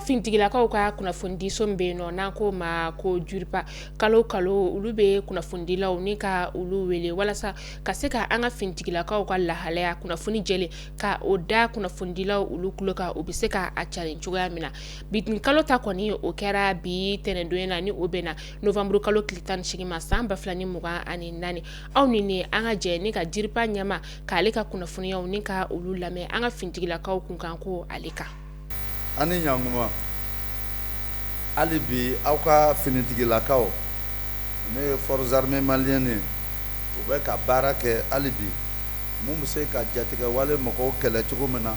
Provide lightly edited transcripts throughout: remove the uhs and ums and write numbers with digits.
Fintigilakaw ka kunnafoni som be no n'an ko ma ko juripa kalo olu be kunnafonidilaw ni ka olu wele walasa ka se ka an ka fintigilakaw ka lahalaya kunnafoni jɛlen ka o da kunnafonidilaw olu kulo kan o be se ka a challenge cogoya min na bitin kalo ta kɔni o kɛra bi tɛnɛndon na ni o bɛna novembre kalo tile 18 ma san 2024 aw ni an ka jɛ ni ka jiripa ɲɛma k'ale ka kunnafoniyaw ni ka olu lamɛn an ka fintigilakaw kun kan ko ale kan. Ani ɲanguma hali bi aw ka finitigilakaw ne ye forces armées maliennes u bɛ ka baara kɛ hali bi mun bɛ se ka jatigɛ wale mɔgɔw kɛlɛ cogo min na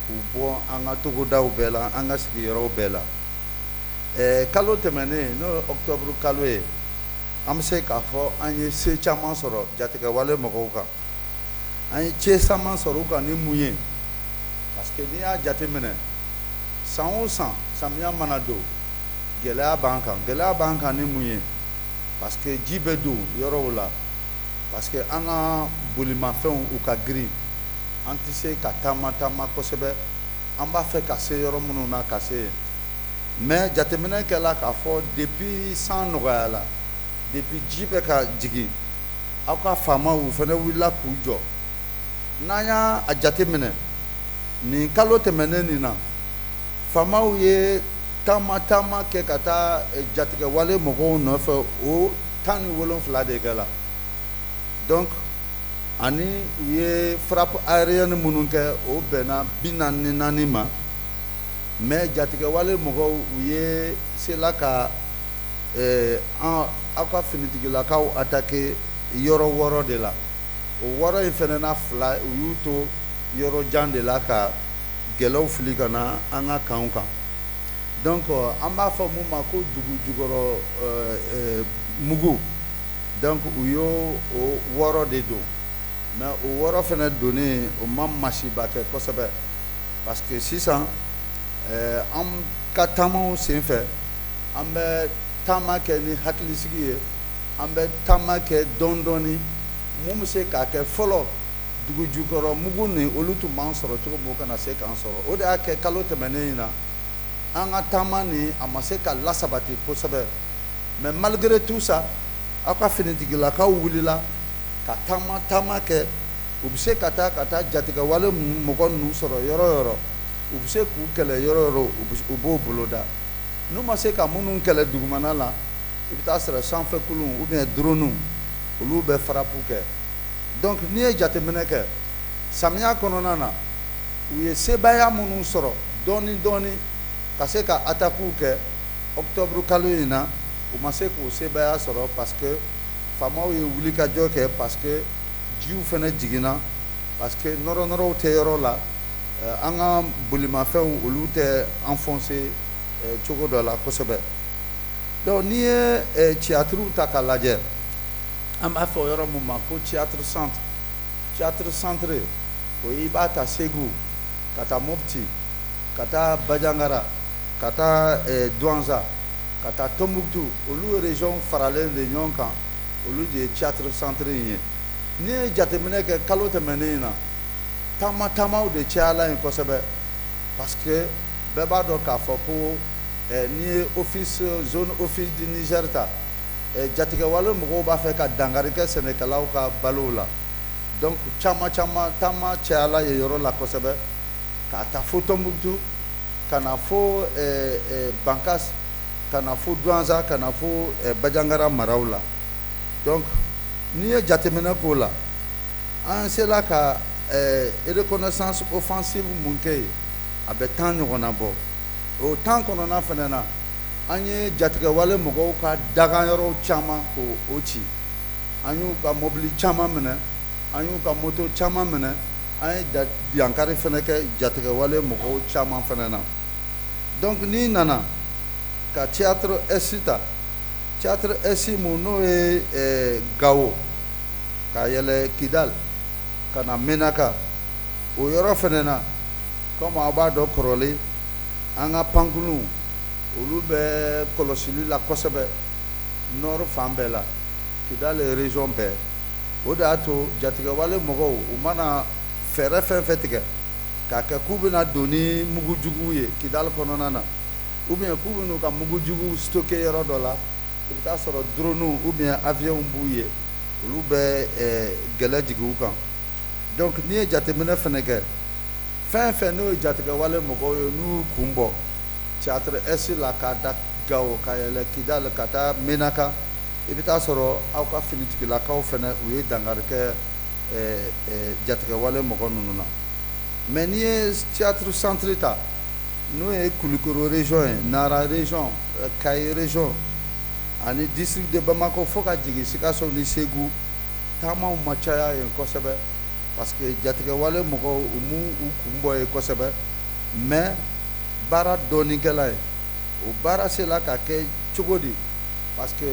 k'u bɔ an ka togodaw bɛɛ la an ka sigiyɔrɔw bɛɛ la kalo tɛmɛnen n'o ye octobre kalo ye an bɛ se k'a fɔ an ye se caman sɔrɔ jatigɛ wale mɔgɔw kan an ye ce caman sɔrɔ u kan ni mun ye parce que n'i y'a jateminɛ san o san samiya mana don gɛlɛya b'an kan ni mun ye parce que ji bɛ don yɔrɔw la parce que an ka bolimafɛnw u ka girin an tɛ se ka taama kosɛbɛ an b'a fɛ ka se yɔrɔ minnu na ka se yen mais jateminɛ kɛla k'a fɔ depuis san nɔgɔyala depuis ji bɛ ka jigin aw ka faamaw fana wulila k'u jɔ n'an y'a jateminɛ nin kalo tɛmɛnen nin na faamaw ye taama kɛ ka taa jatigɛ wale mɔgɔw nɔfɛ o 17 de kɛla donc ani u ye frappe aérienne minnu kɛ o bɛnna 44 ma mais jatigɛ wale mɔgɔw u ye sela ka aw ka finitigilakaw attaqué yɔrɔ 6 de la o 6 in fɛnɛ na 2 u y'u to yɔrɔ jan de la ka gɛlɛw fili ka na an ka kanw kan donc an b'a fɔ mun ma ko dugu jukɔrɔ mugu donc u y'o 6 de don mais o 6 fɛnɛ donnen o ma masiba kɛ kosɛbɛ parce que sisan an ka taamaw senfɛ an bɛ taama kɛ ni hakilisigi ye an bɛ taama kɛ dɔɔni mun bɛ se k'a kɛ fɔlɔ dugu jukɔrɔ mugu ni olu tun b'an sɔrɔ cogo min kana se k'an sɔrɔ o de y'a kɛ kalo tɛmɛnen in na an ka taama ni a ma se ka lasabati kosɛbɛ mais malgré tout ça aw ka finitigilakaw wulila ka taama kɛ u bɛ se ka taa jatigɛ wale mɔgɔ ninnu sɔrɔ yɔrɔ o yɔrɔ u bɛ se k'u kɛlɛ yɔrɔ o yɔrɔ u b'o boloda n'u ma se ka minnu kɛlɛ dugumana la i bɛ taa sɔrɔ sanfɛ kulun ou bien drone olu bɛ frappe kɛ donc n'i ye jateminɛ kɛ samiya kɔnɔna na u ye sebaya minnu sɔrɔ dɔɔni ka se ka attaque kɛ octobre kalo in na u ma se k'o sebaya sɔrɔ parce que faamaw ye wulikajɔ kɛ parce que jiw fɛnɛ jiginna parce que nɔrɔw tɛ yɔrɔ la an ka bolimafɛnw olu tɛ enfoncé cogo dɔ la kosɛbɛ donc n'i ye théâtre ta k'a lajɛ an b'a fɔ yɔrɔ min ma ko théâtre centre o i b'a ta Segu ka taa Mopti ka taa Bajangara ka taa Douanza ka taa Tombouctou olu région faralen de ɲɔgɔn kan olu de ye théâtre centre in ye n'i ye jateminɛ kɛ kalo tɛmɛnen in na taamaw de cayala yen kosɛbɛ parce que bɛɛ b'a dɔn k'a fɔ ko n'i ye zone office du Niger ta jatigɛ wale mɔgɔw b'a fɛ ka dankari kɛ sɛnɛkɛlaw ka balow la donc caman taama cayala yen yɔrɔ la kosɛbɛ k'a ta fo Tombouctou ka na fo Bankas ka na fo Douanza ka na fo Bajangara maraw la donc n'i ye jateminɛ k'o la an sela ka reconnaissance offensive mun kɛ yen a bɛ 10 ɲɔgɔnna bɔ o 10 kɔnɔna fɛnɛ na an ye jatigɛ wale mɔgɔw ka daganyɔrɔw caman k'o ci an y'u ka mobili caman minɛ an y'u ka moto caman minɛ an ye dankari fɛnɛ kɛ jatigɛ wale mɔgɔw caman fɛnɛ na donc n'i nana ka théâtre S ta théâtre S mun n'o ye Gao ka yɛlɛ Kidal ka na Menaka o yɔrɔ fɛnɛ na comme aw b'a dɔn kɔrɔlen an ka pankuluw olu bɛ kɔlɔsili la kosɛbɛ nord fan bɛɛ la Kidal région bɛɛ o de y'a to jatigɛwale mɔgɔw u mana fɛɛrɛ fɛn fɛn tigɛ k'a kɛ k'u bɛna don ni mugu juguw ye Kidal kɔnɔna na ou bien k'u bɛn'u ka mugu juguw stocké yɔrɔ dɔ la i bɛ taa sɔrɔ drone ou bien avion b'u ye olu bɛ gɛlɛ jigin u kan donc n'i ye jateminɛ fɛnɛ kɛ fɛn fɛn n'o ye jatigɛwale mɔgɔw ye n'u y'u kun bɔ théâtre S la k'a da Gao ka yɛlɛ Kidal ka taa Menaka i bɛ taa sɔrɔ aw ka finitigilakaw fɛnɛ u ye dankari kɛ jatigɛwale mɔgɔ ninnu na mais n'i ye théâtre centre ta n'o ye Kulikoro région ye Nara région Kayi région ani district de Bamako fo ka jigin Sikaso ni Segu taamaw ma caya yen kosɛbɛ parce que jatigɛwale mɔgɔw u m'u kun bɔ yen kosɛbɛ mais baara dɔɔnikɛla ye o baara sela ka kɛ cogo di parce que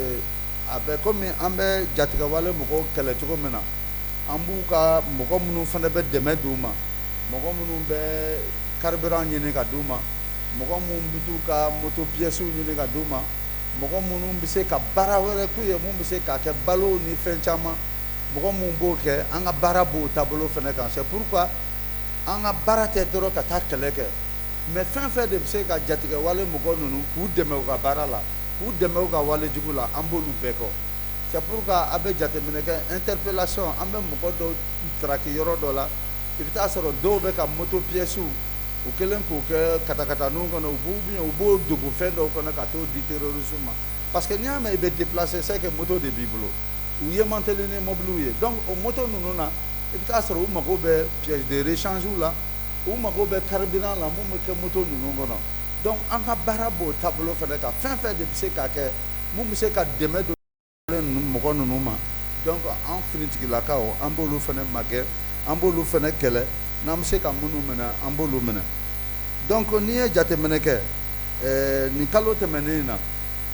a bɛ komi an bɛ jatigɛwale mɔgɔw kɛlɛ cogo min na an b'u ka mɔgɔ minnu fana bɛ dɛmɛ d'u ma mɔgɔ minnu bɛ carburant ɲini ka d'u ma mɔgɔ minnu bɛ t'u ka moto pièces ɲini ka d'u ma mɔgɔ minnu bɛ se ka baara wɛrɛ k'u ye mun bɛ se k'a kɛ balo ni fɛn caman mɔgɔ minnu b'o kɛ an ka baara b'o taabolo fana kan c'est pourquoi an ka baara tɛ dɔrɔn ka taa kɛlɛ kɛ mais fɛn fɛn de bɛ se ka jatigɛwale mɔgɔ ninnu k'u dɛmɛ u ka baara la k'u dɛmɛ u ka walejugu la an b'olu bɛɛ kɔ c'est pourquoi a bɛ jateminɛ kɛ interpellation an bɛ mɔgɔ dɔw traki yɔrɔ dɔ la i bɛ taa sɔrɔ dɔw bɛ ka moto pièces u kɛlen k'o kɛ katakataninw kɔnɔ u b'o dogo fɛn dɔw kɔnɔ ka t'o di terroriste ma parce que n'i y'a mɛn i bɛ déplacer c'est que moto de b'i bolo u ye manteli ni mobiliw ye donc o moto ninnu na i bɛ taa sɔrɔ u mago bɛ pièce de rechange la u mago bɛ carburant la mun bɛ kɛ moto ninnu kɔnɔ donc an ka baara b'o taabolo fɛnɛ kan fɛn fɛn de bɛ se ka kɛ mun bɛ se ka dɛmɛ don mɔgɔ ninnu ma donc an finitigilakaw an b'olu fɛnɛ magɛ an b'olu fɛnɛ kɛlɛ n'an bɛ se ka minnu minɛ an b'olu minɛ donc n'i ye jateminɛ kɛ nin kalo tɛmɛnen in na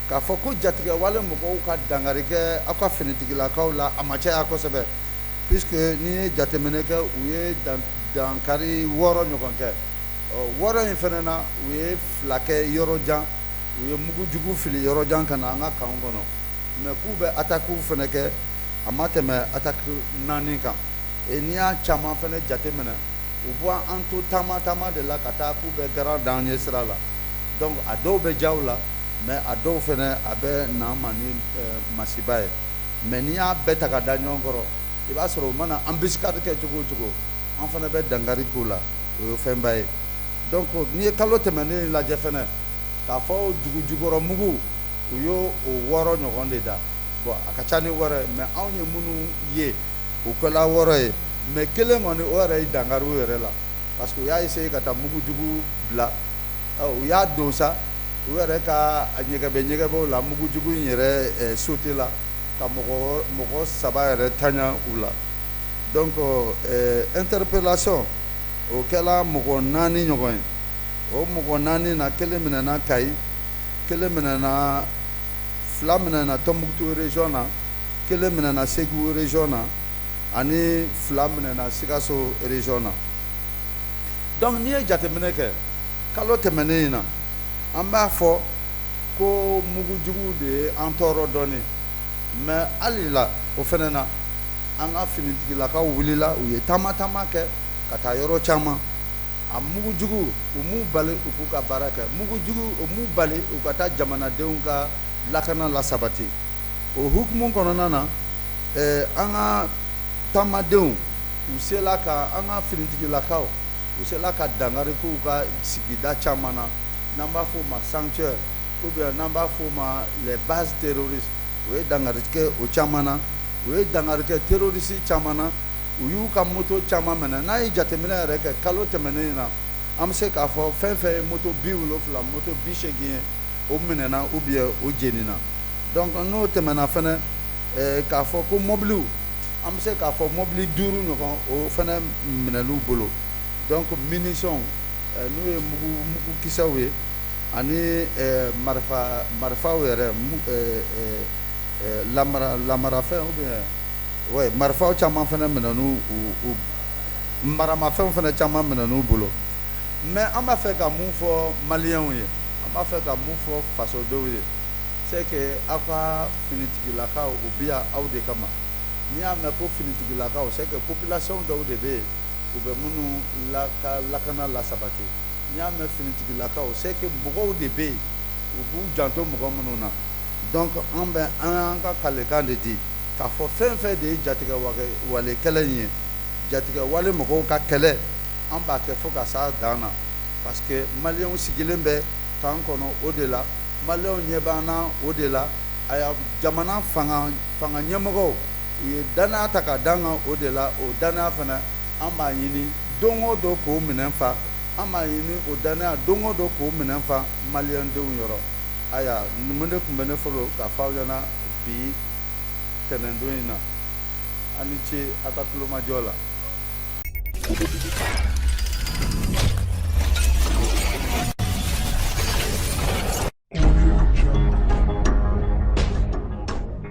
k'a fɔ ko jatigɛwale mɔgɔw ka dankari kɛ aw ka finitigilakaw la a ma caya kosɛbɛ puisque n'i ye jateminɛ kɛ u ye dankari 6 ɲɔgɔn kɛ 6 in fɛnɛ na u ye 2 kɛ yɔrɔ jan u ye mugu jugu fili yɔrɔ jan ka na an ka kan kɔnɔ mais k'u bɛ attaque fɛnɛ kɛ a ma tɛmɛ attaque 4 kan et n'i y'a caman fɛnɛ jateminɛ u bɔ an to taama de la ka taa k'u bɛ garan d'an ɲɛ sira la donc a dɔw bɛ diya u la mais a dɔw fɛnɛ a bɛ na an ma ni masiba ye mais n'i y'a bɛɛ ta ka da ɲɔgɔn kɔrɔ i b'a sɔrɔ u mana embuscade kɛ cogo o cogo an fana bɛ dankari k'u la o ye fɛnba ye donc n'i ye kalo tɛmɛnen lajɛ fɛnɛ k'a fɔ dugu jukɔrɔ mugu u y'o 6 ɲɔgɔn de da bon a ka ca ni 6 ye mais anw ye minnu ye u kɛla 6 ye mais kelen kɔni o yɛrɛ ye dankari u yɛrɛ la parce que u y'a essayer ka taa mugu jugu bila u y'a don sa u yɛrɛ ka ɲɛgɛbɛw la mugu jugu in yɛrɛ sauté la ka mɔgɔ 3 yɛrɛ tanya u la donc interpellation o kɛla mɔgɔ 4 ɲɔgɔn ye o mɔgɔ 4 na kelen minɛna Kayi kelen minɛna 2 minɛna Tombouctou région na kelen minɛna Segu région na ani 2 minɛna Sikaso région na donc n'i ye jateminɛ kɛ kalo tɛmɛnen in na an b'a fɔ ko mugujugu de ye an tɔɔrɔ dɔɔnin mais hali la o fɛnɛ na an ka finitigilakaw wulila u ye taama kɛ ka taa yɔrɔ caman a mugujugu u m'u bali u k'u ka baara kɛ mugujugu u m'u bali u ka taa jamanadenw ka lakana la sabati o hukumu kɔnɔna na an ka taamadenw u sela ka an ka finitigilakaw u sela ka dankari k'u ka sigida caman na n'an b'a fɔ o ma sanctuaire ou bien n'an b'a fɔ o ma les bases terroristes u ye dankari kɛ o caman na u ye dankari kɛ terroriste caman na u y'u ka moto caman minɛ n'a ye jateminɛ yɛrɛ kɛ kalo tɛmɛnen na an bɛ se k'a fɔ fɛn fɛn ye moto 70 moto 80 ye o minɛna ou bien o jenina donc n'o tɛmɛna fɛnɛ k'a fɔ ko mobiliw an bɛ se k'a fɔ mobili 5 ɲɔgɔn o fɛnɛ minɛl'u bolo donc munition n'o ye mugu kisɛw ye ani marifaw yɛrɛ lamarafɛn ou bien ouais marifaw caman fɛnɛ minɛn'u maramafɛnw fɛnɛ caman minɛn'u bolo mais an b'a fɛ ka mun fɔ maliyɛnw ye an b'a fɛ ka mun fɔ fasodenw ye c'est que aw ka finitigilakaw u bi yan aw de kama n'i y'a mɛn ko finitigilakaw c'est que population dɔw de bɛ yen u bɛ minnu lakana lasabati n'i y'a mɛn finitigilakaw c'est que mɔgɔw de bɛ yen u b'u janto mɔgɔ minnu na donc an y'an ka kalekan de di k'a fɔ fɛn fɛn de ye jatigɛ wale kɛlɛ in ye jatigɛ wale mɔgɔw ka kɛlɛ an b'a kɛ fo ka s'a dan na parce que maliyɛnw sigilen bɛ kan kɔnɔ o de la maliyɛnw ɲɛ b'an na o de la aya jamana fanga ɲɛmɔgɔw u ye danaya ta ka d'an kan o de la o danaya fana an b'a ɲini don o don k'o minɛn fa an b'a ɲini o danaya don o don k'o minɛn fa maliyɛndenw yɔrɔ aya mun de tun bɛ ne fɔlɔ k'a fɔ aw ɲɛna bi tɛnɛndon in na a ni ce a ka tulomajɔ la